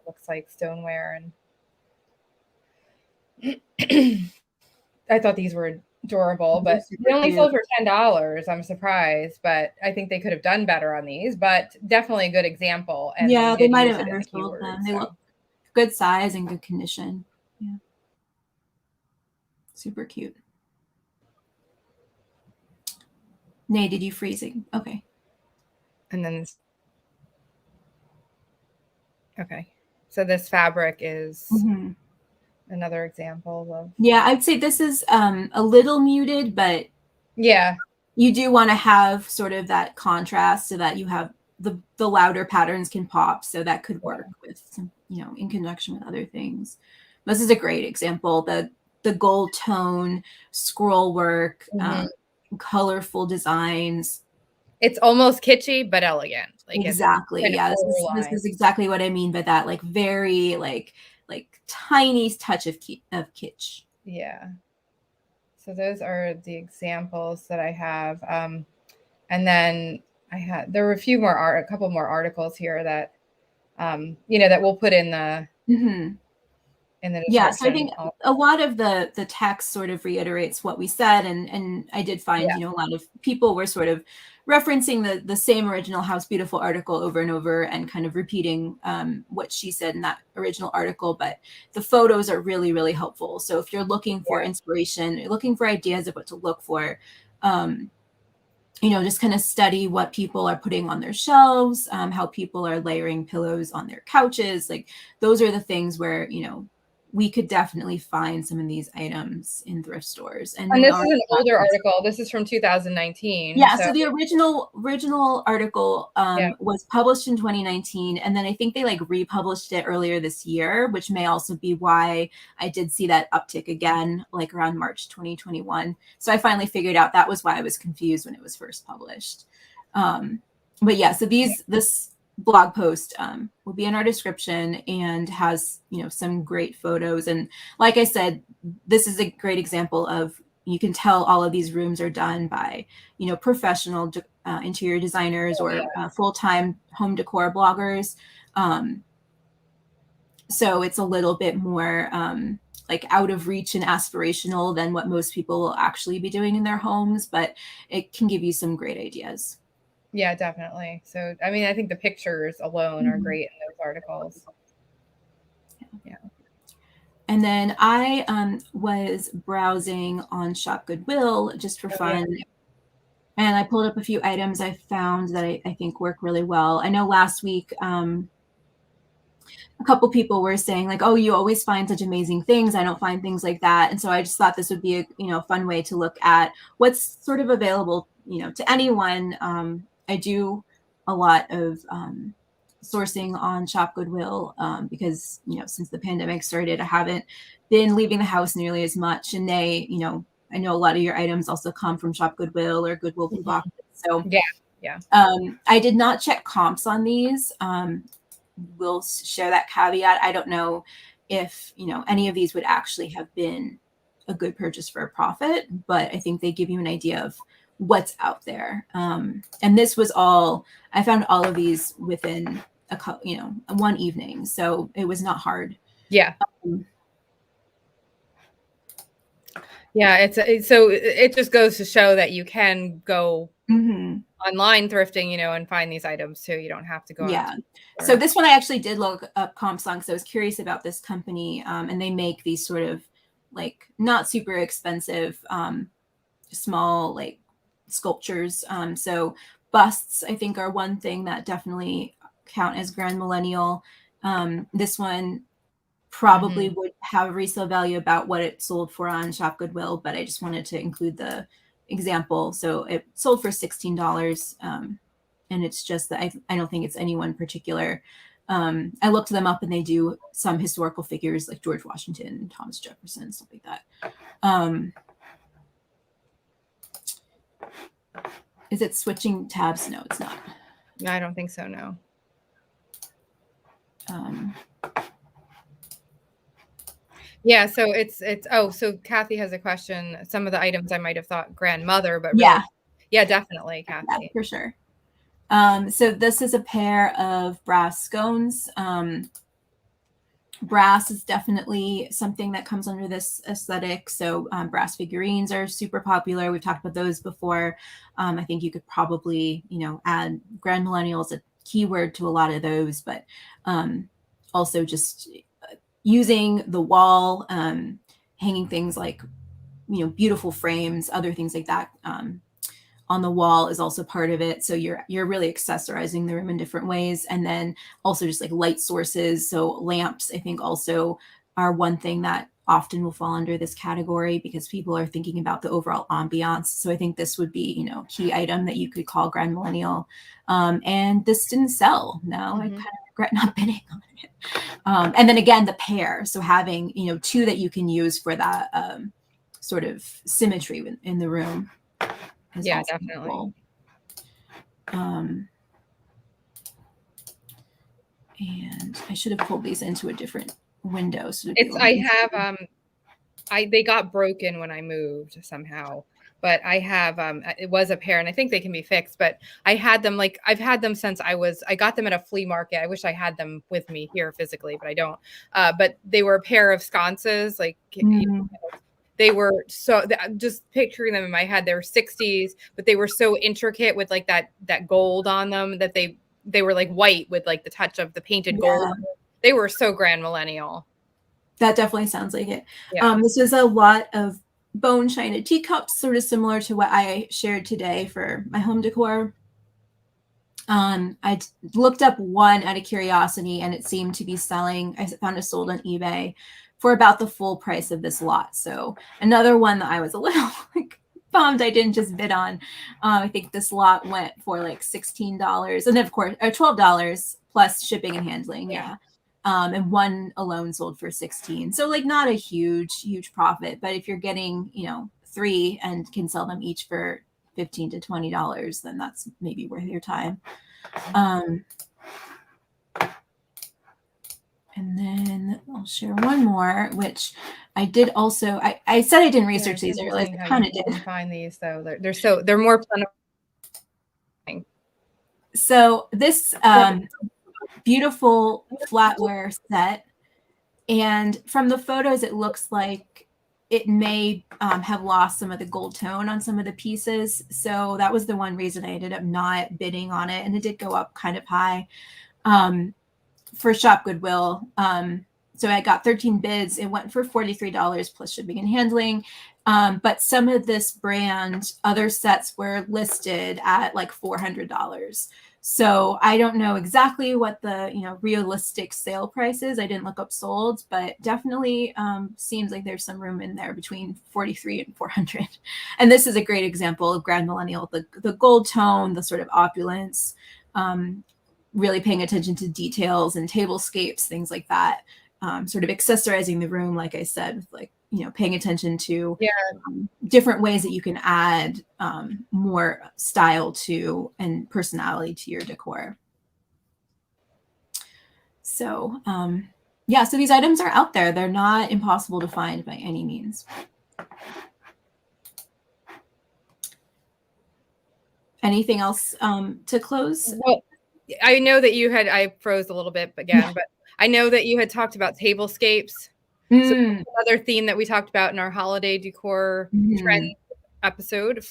looks like, stoneware. And I thought these were adorable, but they only sold for $10. I'm surprised, but I think they could have done better on these, but definitely a good example. And yeah, they might have undersold them. They look good size and good condition. Yeah. Super cute. Nay, did you freezing? Okay. And then okay. So this fabric is another example of. Yeah, I'd say this is a little muted, but yeah, you do want to have sort of that contrast so that you have the louder patterns can pop. So that could work with some, you know, in conjunction with other things. This is a great example. The gold tone scroll work, colorful designs. It's almost kitschy but elegant. Like exactly. Yeah, this is exactly what I mean by that. Like very like tiny touch of kitsch. Yeah. So those are the examples that I have. And then there were a couple more articles here that, you know, that we'll put in the in the description. Yeah, so I think a lot of the text sort of reiterates what we said, and I did find, you know, a lot of people were sort of referencing the same original House Beautiful article over and over and kind of repeating what she said in that original article, but the photos are really, really helpful. So if you're looking for inspiration, you're looking for ideas of what to look for, you know, just kind of study what people are putting on their shelves, how people are layering pillows on their couches. Like those are the things where, you know, we could definitely find some of these items in thrift stores. And this is an older article. This is from 2019. Yeah, so the original article was published in 2019, and then I think they like republished it earlier this year, which may also be why I did see that uptick again, like around March 2021. So I finally figured out that was why I was confused when it was first published. But yeah, so this blog post will be in our description and has, you know, some great photos. And like I said, this is a great example of, you can tell all of these rooms are done by, you know, professional interior designers or full-time home decor bloggers. So it's a little bit more like out of reach and aspirational than what most people will actually be doing in their homes, but it can give you some great ideas. Yeah, definitely. So, I mean, I think the pictures alone are great in those articles. Yeah. And then I was browsing on Shop Goodwill just for fun. And I pulled up a few items I found that I think work really well. I know last week, a couple people were saying like, oh, you always find such amazing things. I don't find things like that. And so I just thought this would be a, you know, fun way to look at what's sort of available, you know, to anyone. I do a lot of sourcing on Shop Goodwill because, you know, since the pandemic started, I haven't been leaving the house nearly as much. And they, you know, I know a lot of your items also come from Shop Goodwill or Goodwill Blue Boxes. So yeah. I did not check comps on these. We'll share that caveat. I don't know if, you know, any of these would actually have been a good purchase for a profit, but I think they give you an idea of what's out there. And this was all, I found all of these within you know, one evening. So it was not hard. Yeah. Yeah. So it just goes to show that you can go online thrifting, you know, and find these items too. You don't have to go. Yeah. So this one, I actually did look up comps on, because I was curious about this company. And they make these sort of like not super expensive, small like sculptures. So busts, I think, are one thing that definitely count as Grandmillennial. This one probably would have a resale value about what it sold for on Shop Goodwill, but I just wanted to include the example. So it sold for $16. And it's just that I don't think it's anyone particular. I looked them up and they do some historical figures like George Washington, Thomas Jefferson, stuff like that. Is it switching tabs? No, it's not. No, I don't think so. No. Yeah, so it's so Kathy has a question. Some of the items I might have thought grandmother, but really, yeah, definitely, Kathy. Yeah, for sure. So this is a pair of brass scones. Brass is definitely something that comes under this aesthetic. So brass figurines are super popular. We've talked about those before. I think you could probably, add Grandmillennial as a keyword to a lot of those, but also just using the wall, hanging things like, beautiful frames, other things like that on the wall is also part of it. So you're really accessorizing the room in different ways. And then also just like light sources. So lamps, I think, also are one thing that often will fall under this category because people are thinking about the overall ambiance. So I think this would be, key item that you could call Grandmillennial. And this didn't sell. No, I kind of regret not bidding on it. And then again, the pair. So having, two that you can use for that sort of symmetry in the room. Yeah, definitely. Cool. And I should have pulled these into a different window. So they got broken when I moved somehow, but I have it was a pair, and I think they can be fixed, but I had them I've had them since I got them at a flea market. I wish I had them with me here physically, but I don't. But they were a pair of sconces, they were just picturing them in my head. They were 60s, but they were so intricate with like that gold on them that they were like white with like the touch of the painted gold. They were so Grandmillennial. That definitely sounds like it. Yeah. This is a lot of bone china teacups, sort of similar to what I shared today for my home decor. I looked up one out of curiosity, and it seemed to be selling. I found it sold on eBay for about the full price of this lot. So another one that I was a little bummed I didn't just bid on. I think this lot went for like $16, and then of course $12 plus shipping and handling. Yeah. And one alone sold for $16. So not a huge profit, but if you're getting, 3 and can sell them each for $15 to $20, then that's maybe worth your time. And then I'll share one more, which I did also. I said I didn't research these. I realized I kind of did. Find these though. They're more plentiful. So this beautiful flatware set, and from the photos, it looks like it may have lost some of the gold tone on some of the pieces. So that was the one reason I ended up not bidding on it, and it did go up kind of high. For Shop Goodwill. So I got 13 bids. It went for $43 plus shipping and handling. But some of this brand, other sets were listed at like $400. So I don't know exactly what the realistic sale price is. I didn't look up sold, but definitely seems like there's some room in there between 43 and 400. And this is a great example of Grandmillennial, the gold tone, the sort of opulence. Really paying attention to details and tablescapes, things like that, sort of accessorizing the room, like I said, with paying attention to different ways that you can add more style to and personality to your decor. So so these items are out there. They're not impossible to find by any means. Anything else to close? Well, I know that I froze a little bit again, but I know that you had talked about tablescapes. So another theme that we talked about in our holiday decor trend episode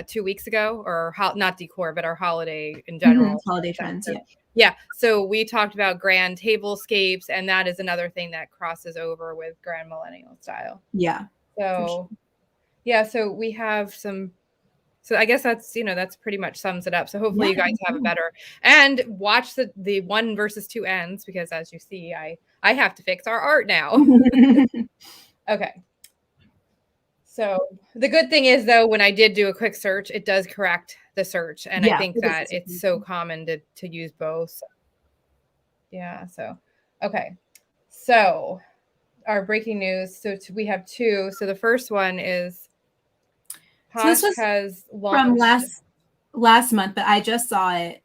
2 weeks ago, or not decor, but our holiday in general. Holiday trends, yeah. So we talked about grand tablescapes, and that is another thing that crosses over with Grandmillennial style. Yeah. So, so we have some. So I guess that's pretty much sums it up. So hopefully you guys have a better, and watch the 1 versus 2 ends, because as you see, I have to fix our art now. Okay. So the good thing is, though, when I did do a quick search, it does correct the search. And I think that it's so common to use both. So, yeah. So, okay. So our breaking news. So we have 2. So the first one is, so this was from last month, but I just saw it.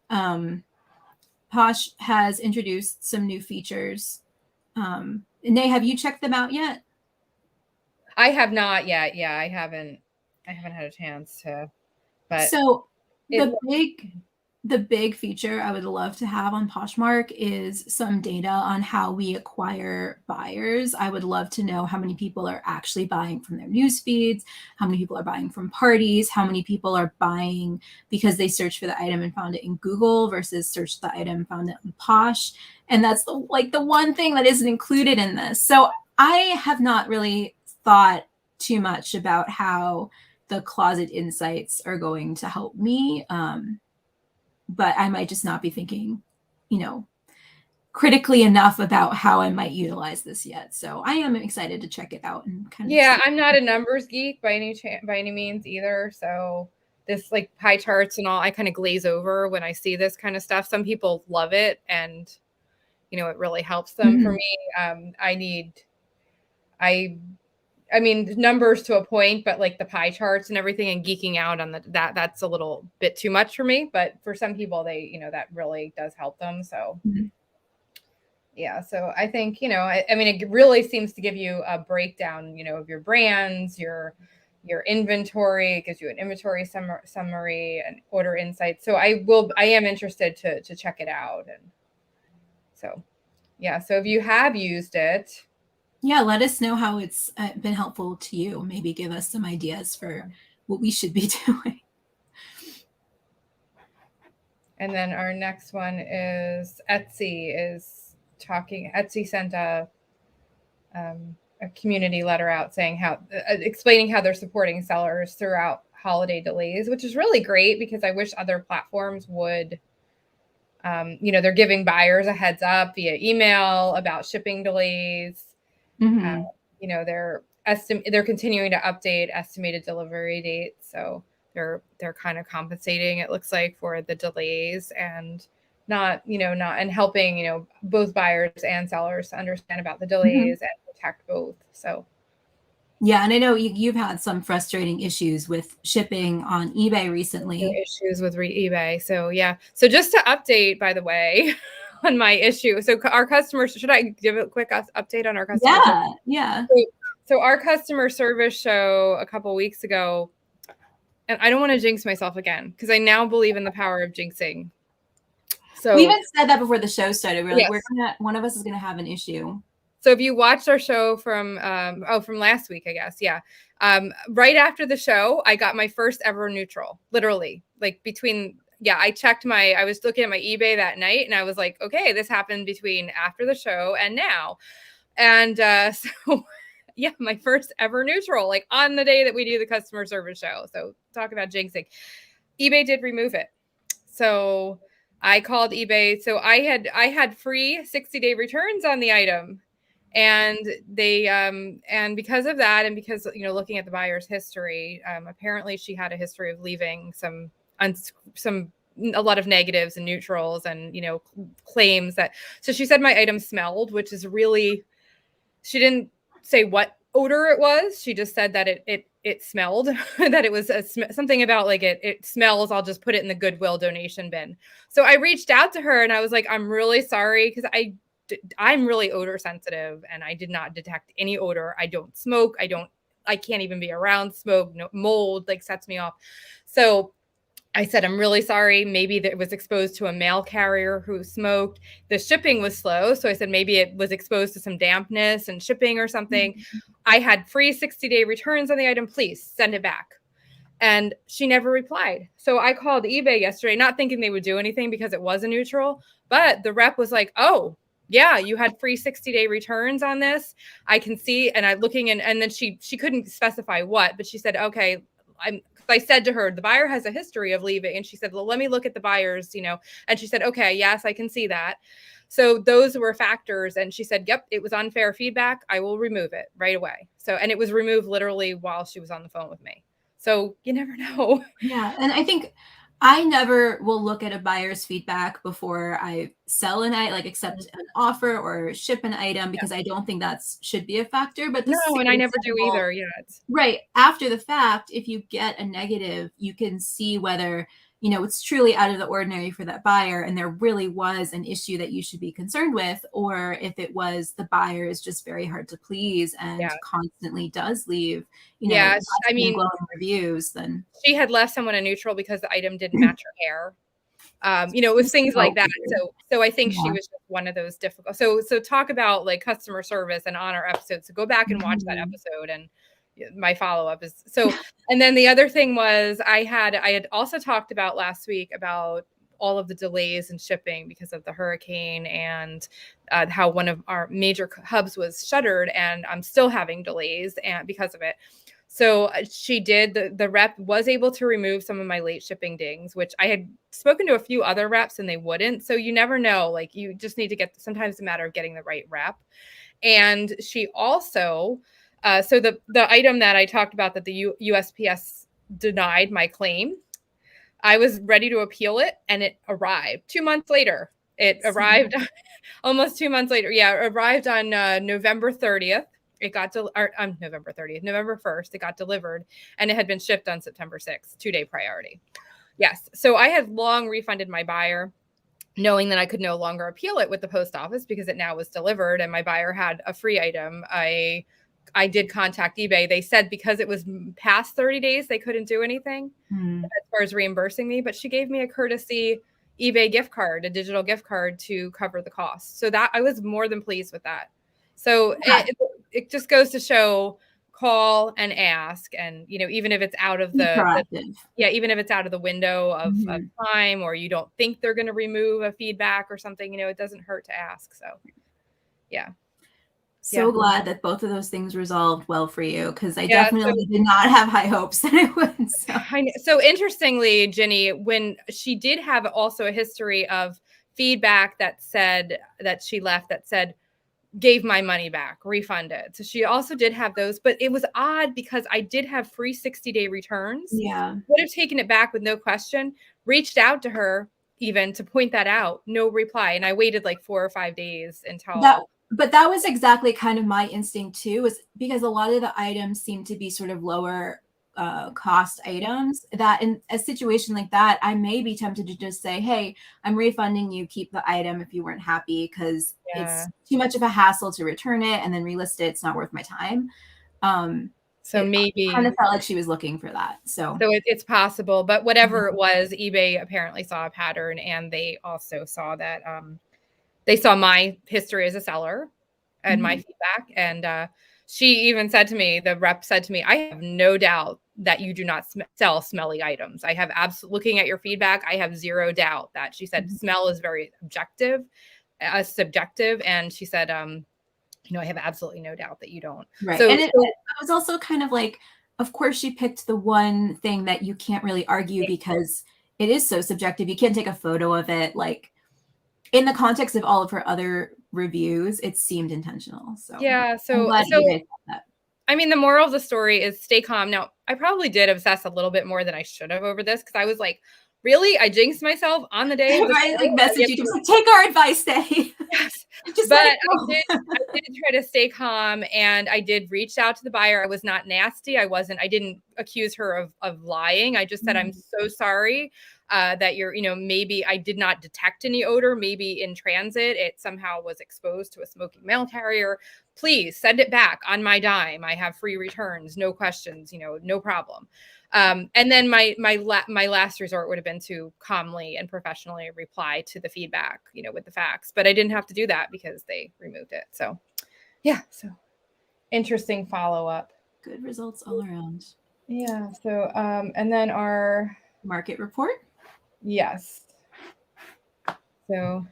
Posh has introduced some new features. Nay, have you checked them out yet? I have not yet. Yeah, I haven't had a chance to. But so the big the big feature I would love to have on Poshmark is some data on how we acquire buyers. I would love to know how many people are actually buying from their news feeds, how many people are buying from parties, how many people are buying because they searched for the item and found it in Google versus searched the item, found it on Posh. And that's the one thing that isn't included in this. So I have not really thought too much about how the closet insights are going to help me. But I might just not be thinking, critically enough about how I might utilize this yet. So I am excited to check it out and kind of. Yeah, I'm not a numbers geek by any means either. So this like pie charts and all, I kind of glaze over when I see this kind of stuff. Some people love it, and it really helps them. Mm-hmm. For me, I mean, numbers to a point, but like the pie charts and everything and geeking out on that's a little bit too much for me. But for some people, that really does help them. So, mm-hmm. Yeah. So I think, I mean, it really seems to give you a breakdown, of your brands, your inventory. It gives you an inventory summary and order insights. So I am interested to check it out. And so, yeah. So if you have used it, yeah, let us know how it's been helpful to you. Maybe give us some ideas for what we should be doing. And then our next one is Etsy Etsy sent a community letter out saying explaining how they're supporting sellers throughout holiday delays, which is really great because I wish other platforms would, they're giving buyers a heads up via email about shipping delays. Mm-hmm. They're continuing to update estimated delivery dates. So they're kind of compensating, it looks like, for the delays and and helping, both buyers and sellers to understand about the delays, mm-hmm. and protect both. So. Yeah. And I know you've had some frustrating issues with shipping on eBay recently. Issues with eBay. So yeah. So just to update, by the way, on my issue. So our customers, should I give a quick update on our customer? Yeah. So our customer service show a couple weeks ago, and I don't want to jinx myself again because I now believe in the power of jinxing. So we even said that before the show started. We're like, one of us is going to have an issue. So if you watched our show from last week, I guess, yeah. Right after the show, I got my first ever neutral, literally, like I was looking at my eBay that night and I was like, okay, this happened between after the show and now. And so, yeah, my first ever neutral, like on the day that we do the customer service show. So talk about jinxing. eBay did remove it. So I called eBay. So I had free 60-day returns on the item. And they, and because of that, and because, looking at the buyer's history, apparently she had a history of leaving a lot of negatives and neutrals and, claims that, so she said my item smelled, which is really, she didn't say what odor it was. She just said that it smelled, that it was something about like it smells. I'll just put it in the Goodwill donation bin. So I reached out to her and I was like, I'm really sorry because I'm really odor sensitive and I did not detect any odor. I don't smoke. I can't even be around smoke. No, mold like sets me off. So I said, I'm really sorry. Maybe that it was exposed to a mail carrier who smoked. The shipping was slow. So I said, maybe it was exposed to some dampness and shipping or something. Mm-hmm. I had free 60-day returns on the item. Please send it back. And she never replied. So I called eBay yesterday, not thinking they would do anything because it was a neutral, but the rep was like, oh, yeah, you had free 60-day returns on this. I can see. And I'm looking and then she couldn't specify what, but she said, okay, I said to her, the buyer has a history of leaving. And she said, well, let me look at the buyers, and she said, okay, yes, I can see that. So those were factors. And she said, yep, it was unfair feedback. I will remove it right away. So, and it was removed literally while she was on the phone with me. So you never know. Yeah. And I think I never will look at a buyer's feedback before I sell an item, like accept an offer or ship an item, because I don't think that should be a factor. But no, and I never do either. Yeah, right. After the fact, if you get a negative, you can see whether, it's truly out of the ordinary for that buyer and there really was an issue that you should be concerned with, or if it was the buyer is just very hard to please and constantly does leave, I mean, glowing reviews. Then she had left someone a neutral because the item didn't match her hair. It was things like that. So I think she was just one of those difficult. So talk about like customer service and on our episode. So go back and watch that episode, and my follow-up is and then the other thing was I had also talked about last week about all of the delays in shipping because of the hurricane, and how one of our major hubs was shuttered, and I'm still having delays and because of it. So she did, the rep was able to remove some of my late shipping dings, which I had spoken to a few other reps and they wouldn't. So you never know, like you just need to sometimes it's a matter of getting the right rep. And she also, so the item that I talked about that the USPS denied my claim, I was ready to appeal it and it arrived 2 months later. It arrived almost 2 months later. Yeah, it arrived on November 30th. It got November 30th, November 1st, it got delivered, and it had been shipped on September 6th, 2-day priority. Yes. So I had long refunded my buyer, knowing that I could no longer appeal it with the post office because it now was delivered and my buyer had a free item. I did contact eBay. They said because it was past 30 days, they couldn't do anything as far as reimbursing me, but she gave me a courtesy eBay gift card, a digital gift card to cover the cost. So that I was more than pleased with that. So it just goes to show, call and ask. And, even if it's out of even if it's out of the window of time, or you don't think they're going to remove a feedback or something, it doesn't hurt to ask. So, yeah. So glad that both of those things resolved well for you, because I definitely did not have high hopes that it would. So interestingly, Ginny, when she did have also a history of feedback that said that she left that said, gave my money back, refunded. So she also did have those, but it was odd because I did have free 60-day returns. Yeah. Would have taken it back with no question, reached out to her even to point that out, no reply. And I waited like 4 or 5 days until But that was exactly kind of my instinct too, was because a lot of the items seem to be sort of lower cost items, that in a situation like that, I may be tempted to just say, hey, I'm refunding you, keep the item if you weren't happy, because it's too much of a hassle to return it and then relist it. It's not worth my time. So maybe kind of felt like she was looking for that. So it's possible, but whatever it was, eBay apparently saw a pattern, and they also saw that they saw my history as a seller and my feedback. And she even said to me, the rep said to me, I have no doubt that you do not sell smelly items. I have looking at your feedback, I have zero doubt that. She said smell is very subjective. And she said, I have absolutely no doubt that you don't. Right. So, and it was also kind of like, of course, she picked the one thing that you can't really argue because it is so subjective. You can't take a photo of it. Like, in the context of all of her other reviews, it seemed intentional. So yeah. So I mean, the moral of the story is stay calm. Now, I probably did obsess a little bit more than I should have over this, because I was like, really? I jinxed myself on the day of the I like message you to like, take our advice, stay. Yes. But I did try to stay calm, and I did reach out to the buyer. I was not nasty. I didn't accuse her of lying. I just said, I'm so sorry that you're, maybe I did not detect any odor. Maybe in transit, it somehow was exposed to a smoking mail carrier. Please send it back on my dime. I have free returns, no questions, no problem. And then my last resort would have been to calmly and professionally reply to the feedback, with the facts, but I didn't have to do that because they removed it. So yeah. So interesting follow-up. Good results all around. Yeah. So, and then our market report. Yes. So,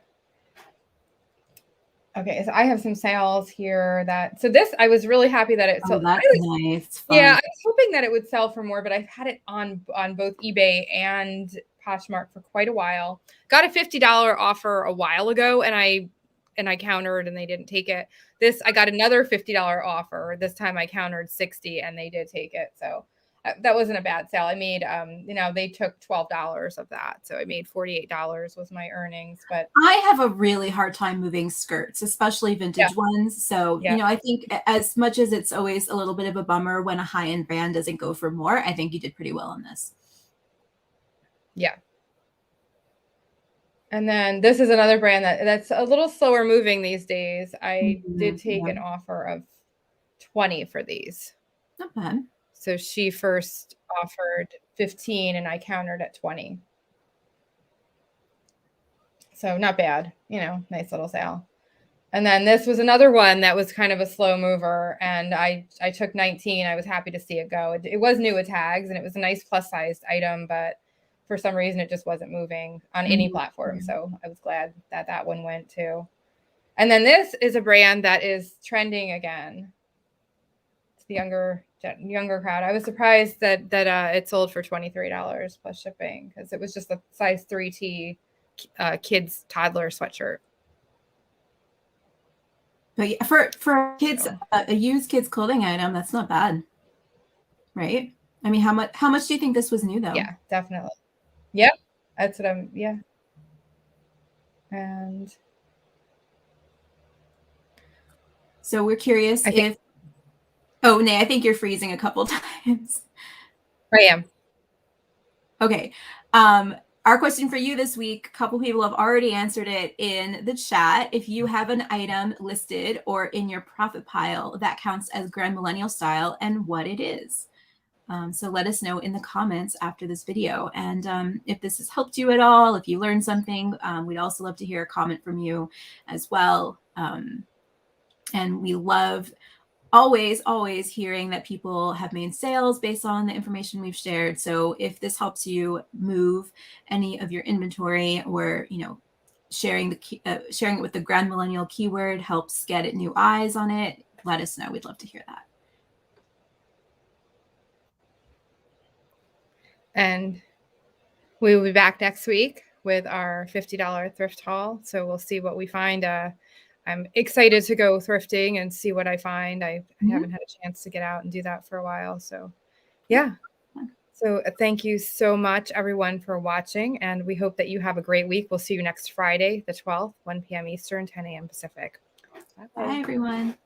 okay. So I have some sales here so this, I was really happy that it sold. That's nice. Yeah. I was hoping that it would sell for more, but I've had it on both eBay and Poshmark for quite a while. Got a $50 offer a while ago, and I countered and they didn't take it. I got another $50 offer. This time I countered 60 and they did take it. So that wasn't a bad sale. I made, they took $12 of that. So I made $48 was my earnings. But I have a really hard time moving skirts, especially vintage ones. So, I think as much as it's always a little bit of a bummer when a high-end brand doesn't go for more, I think you did pretty well on this. Yeah. And then this is another brand that's a little slower moving these days. I did take an offer of 20 for these. Not bad. So she first offered 15 and I countered at 20. So not bad, nice little sale. And then this was another one that was kind of a slow mover. And I took 19. I was happy to see it go. It was new with tags and it was a nice plus sized item, but for some reason it just wasn't moving on any platform. So I was glad that one went too. And then this is a brand that is trending again. It's the younger crowd. I was surprised that it sold for $23 plus shipping because it was just a size 3T kids toddler sweatshirt. But yeah, for kids, a used kids clothing item, that's not bad, right? I mean, how much do you think this was new though? Yeah, definitely. Yep, that's what yeah. And so we're curious if. Oh, Nay, I think you're freezing a couple times. I am. Okay. Our question for you this week, a couple people have already answered it in the chat. If you have an item listed or in your profit pile that counts as Grandmillennial style and what it is. So let us know in the comments after this video. And if this has helped you at all, if you learned something, we'd also love to hear a comment from you as well. And we love always hearing that people have made sales based on the information we've shared. So if this helps you move any of your inventory or, sharing it with the Grandmillennial keyword helps get it new eyes on it, let us know. We'd love to hear that. And we will be back next week with our $50 thrift haul. So we'll see what we find. I'm excited to go thrifting and see what I find. I haven't had a chance to get out and do that for a while. So yeah. So thank you so much, everyone, for watching. And we hope that you have a great week. We'll see you next Friday, the 12th, 1 p.m. Eastern, 10 a.m. Pacific. Bye everyone.